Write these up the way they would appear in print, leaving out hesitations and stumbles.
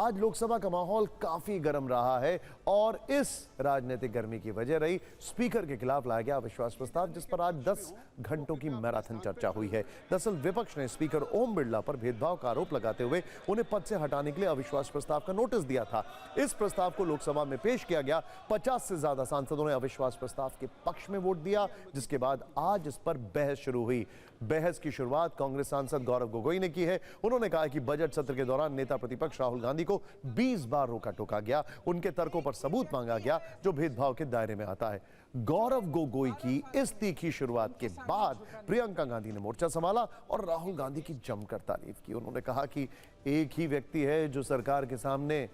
आज लोकसभा का माहौल काफी गर्म रहा है और इस राजनीतिक गर्मी की वजह रही स्पीकर के खिलाफ लाया गया अविश्वास प्रस्ताव, जिस पर आज 10 घंटों की मैराथन चर्चा हुई है। दरअसल विपक्ष ने स्पीकर ओम बिरला पर भेदभाव का आरोप लगाते हुए उन्हें पद से हटाने के लिए अविश्वास प्रस्ताव का नोटिस दिया था। इस प्रस्ताव को लोकसभा में पेश किया गया। 50 से ज्यादा सांसदों ने अविश्वास प्रस्ताव के पक्ष में वोट दिया, जिसके बाद आज इस पर बहस शुरू हुई। बहस की शुरुआत कांग्रेस सांसद गौरव गोगोई ने की है। उन्होंने कहा कि बजट सत्र के दौरान नेता प्रतिपक्ष राहुल गांधी को 20 बार रोका टोका गया, उनके तर्कों पर सबूत मांगा गया जो भेदभाव के दायरे में आता है। गौरव गोगोई की इस तीखी शुरुआत के बाद प्रियंका गांधी ने मोर्चा संभाला और राहुल गांधी की जमकर तारीफ की। उन्होंने कहा कि एक ही व्यक्ति है जो सरकार के सामने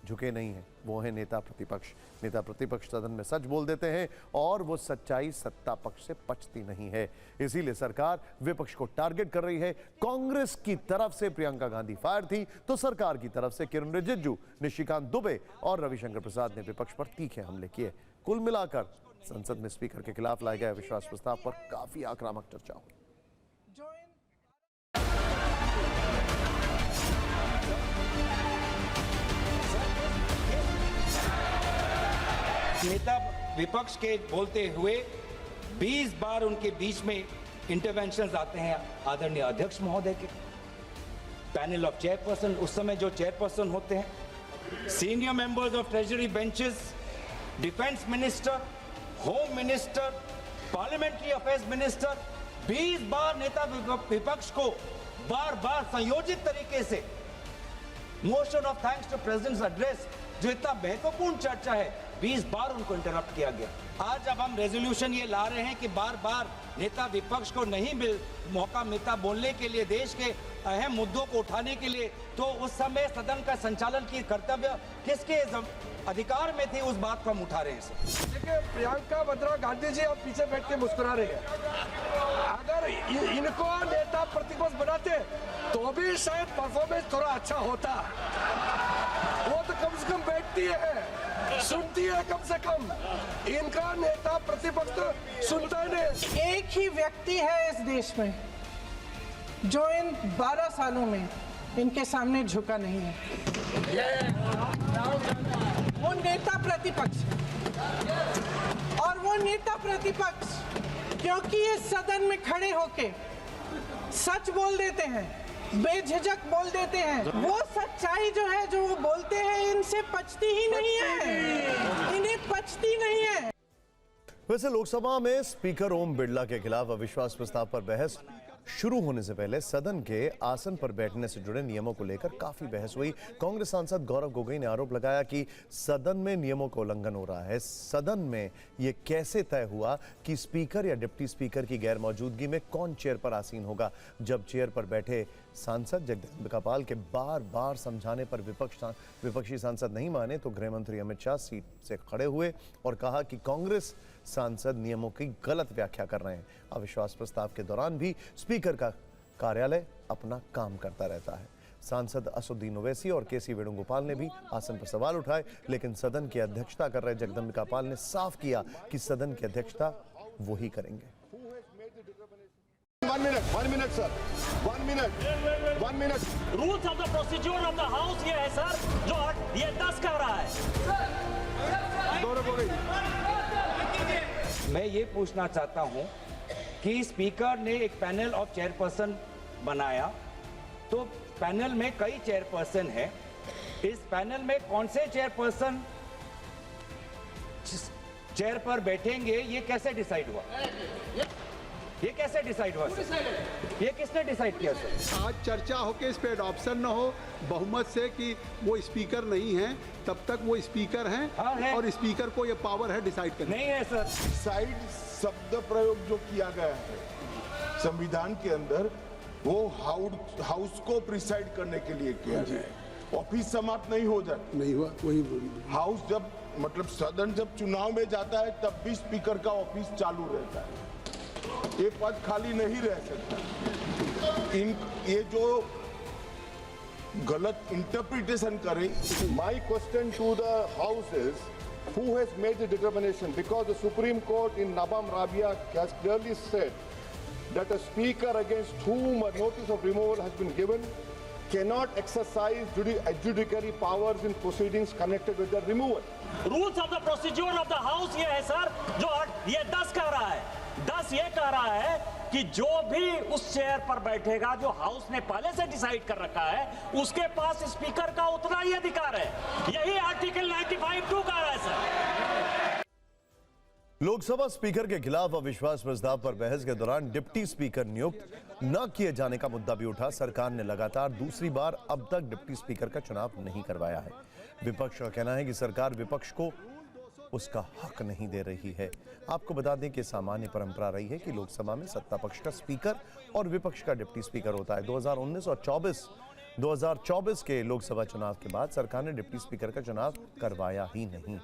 झुके नहीं है, वो है नेता प्रतिपक्ष। नेता प्रतिपक्ष सदन में सच बोल देते हैं और वो सच्चाई सत्ता पक्ष से पचती नहीं है, इसीलिए सरकार विपक्ष को टारगेट कर रही है। कांग्रेस की तरफ से प्रियंका गांधी फायर थी तो सरकार की तरफ से किरण रिजिजू, निशिकांत दुबे और रविशंकर प्रसाद ने विपक्ष पर तीखे हमले किए। कुल मिलाकर संसद में स्पीकर के खिलाफ लाए गए अविश्वास प्रस्ताव पर काफी आक्रामक चर्चा हुई। नेता विपक्ष के बोलते हुए 20 बार उनके बीच में इंटरवेंशंस आते हैं आदरणीय अध्यक्ष महोदय के। पैनल ऑफ चेयरपर्सन, उस समय जो चेयरपर्सन होते हैं, senior members of treasury benches, defence minister, home minister, parliamentary affairs minister, 20 बार नेता विपक्ष को बार बार संयोजित तरीके से motion of thanks to president's address, जो इतना महत्वपूर्ण चर्चा है, 20 बार उनको इंटरप्ट किया गया। आज जब हम रेजोल्यूशन ये ला रहे हैं कि बार बार नेता विपक्ष को नहीं मौका मिलता बोलने के लिए, देश के अहम मुद्दों को उठाने के लिए, तो उस समय सदन का संचालन की कर्तव्य किसके अधिकार में थी, उस बात को हम उठा रहे हैं। देखिए, प्रियंका वाड्रा गांधी जी अब पीछे बैठ के मुस्कुरा रहे हैं। अगर इनको नेता प्रतिपक्ष बनाते तो भी शायद परफॉर्मेंस थोड़ा अच्छा होता। वो तो कम से कम बैठती है, सुनती है कम से कम। इनका नेता प्रतिपक्ष तो सुनता नहीं। एक ही व्यक्ति है इस देश में जो इन 12 सालों में इनके सामने झुका नहीं है, वो नेता प्रतिपक्ष। और वो नेता प्रतिपक्ष क्योंकि इस सदन में खड़े होके सच बोल देते हैं, बेझिझक बोल देते हैं, वो सच्चाई जो है जो वो बोलते हैं इनसे पचती ही नहीं है, इन्हें पचती नहीं है। वैसे लोकसभा में स्पीकर ओम बिरला के खिलाफ अविश्वास प्रस्ताव पर बहस शुरू होने से पहले सदन के आसन पर बैठने से जुड़े नियमों को लेकर काफी बहस हुई। कांग्रेस सांसद गौरव गोगोई ने आरोप लगाया कि सदन में नियमों का उल्लंघन हो रहा है। सदन में यह कैसे तय हुआ कि स्पीकर या डिप्टी स्पीकर की गैर मौजूदगी में कौन चेयर पर आसीन होगा? जब चेयर पर बैठे सांसद जगदम्बिका पाल के बार बार समझाने पर विपक्षी सांसद नहीं माने तो गृह मंत्री अमित शाह सीट से खड़े हुए और कहा कि कांग्रेस सांसद नियमों की गलत व्याख्या कर रहे हैं। अविश्वास प्रस्ताव के दौरान भी स्पीकर का कार्यालय अपना काम करता रहता है। सांसद असुद्दीन ओवैसी और केसी वेणुगोपाल ने भी आसन पर सवाल उठाए, लेकिन सदन की अध्यक्षता कर रहे जगदम्बिका पाल ने साफ किया कि सदन की अध्यक्षता वो ही करेंगे। One minute, sir. One minute. Rules of the procedure of the house ये है सर, जो ये 10 कह रहा है। मैं ये पूछना चाहता हूं कि स्पीकर ने एक पैनल ऑफ चेयरपर्सन बनाया, तो पैनल में कई चेयरपर्सन हैं। इस पैनल में कौन से चेयरपर्सन चेयर पर बैठेंगे, ये कैसे डिसाइड हुआ? ये कैसे डिसाइड हुआ सर? ये किसने डिसाइड किया सर? आज चर्चा हो के इस पे एडॉप्शन न हो बहुमत से कि वो स्पीकर नहीं है, तब तक वो स्पीकर हैं। हाँ, है। और स्पीकर को ये पावर है डिसाइड करने। नहीं है सर। साइड शब्द प्रयोग जो किया गया है संविधान के अंदर, वो हाउस को प्रिसाइड करने के लिए किया गया है। ऑफिस समाप्त नहीं हो जाता। नहीं हुआ, वही हाउस जब मतलब सदन जब चुनाव में जाता है तब भी स्पीकर का ऑफिस चालू रहता है, ये पद खाली नहीं रह सकता। ये जो गलत इंटरप्रिटेशन करें। My question to the House is, who has made the determination? Because the Supreme Court in Nabam Rabia has clearly said that a speaker against whom a notice of removal has been given cannot exercise judiciary powers in proceedings connected with their removal. Rules of the procedure of the house ये है sir, जो ये 10 कह रहा है, 10 ये कह रहा है कि जो भी उस चेयर पर बैठेगा जो हाउस ने पहले से डिसाइड कर रखा है, उसके पास स्पीकर का उतना ही अधिकार है। यही आर्टिकल 95(2) कह रहा है सर। लोकसभा स्पीकर के खिलाफ अविश्वास प्रस्ताव पर बहस के दौरान डिप्टी स्पीकर नियुक्त न किए जाने का मुद्दा भी उठा। सरकार ने लगातार दूसरी बार अब तक डिप्टी स्पीकर का चुनाव नहीं करवाया है। विपक्ष का कहना है कि सरकार विपक्ष को उसका हक नहीं दे रही है। आपको बता दें कि सामान्य परंपरा रही है कि लोकसभा में सत्ता पक्ष का स्पीकर और विपक्ष का डिप्टी स्पीकर होता है। 2019 और 2024 के लोकसभा चुनाव के बाद सरकार ने डिप्टी स्पीकर का चुनाव करवाया ही नहीं।